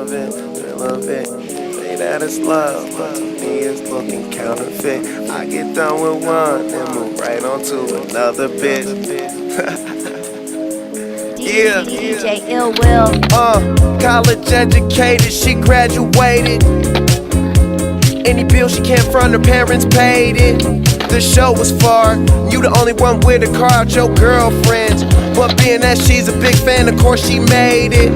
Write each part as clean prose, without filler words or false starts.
relevant. Say that it's love, but to me it's looking counterfeit. I get done with one, then move right on to another bitch. Yeah, DJ Ill Will. College educated, she graduated. Any bill she can't front, her parents paid it. The show was far, you the only one with a car out your girlfriends. But being that she's a big fan, of course she made it.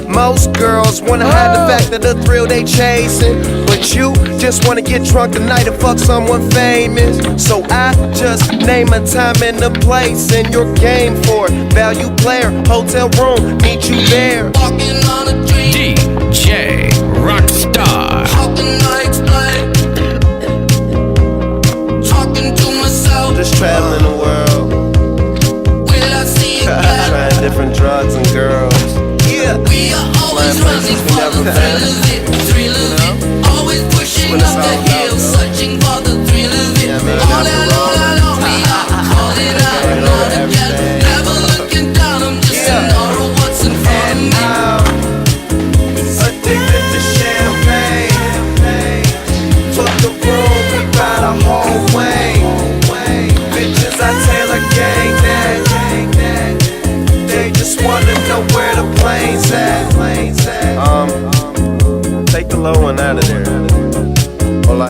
Most girls wanna hide the fact that the thrill they chasing, but you just wanna get drunk tonight and fuck someone famous. So I just name a time and a place, and your game for it. Value player, hotel room, meet you there. Walking on a dream. DJ Rockstar. How can I explain? Talking to myself. Just traveling the world, Will I see it back? trying different drugs and girls. Yeah, We are always Flying running places we for never the been. thrill of it.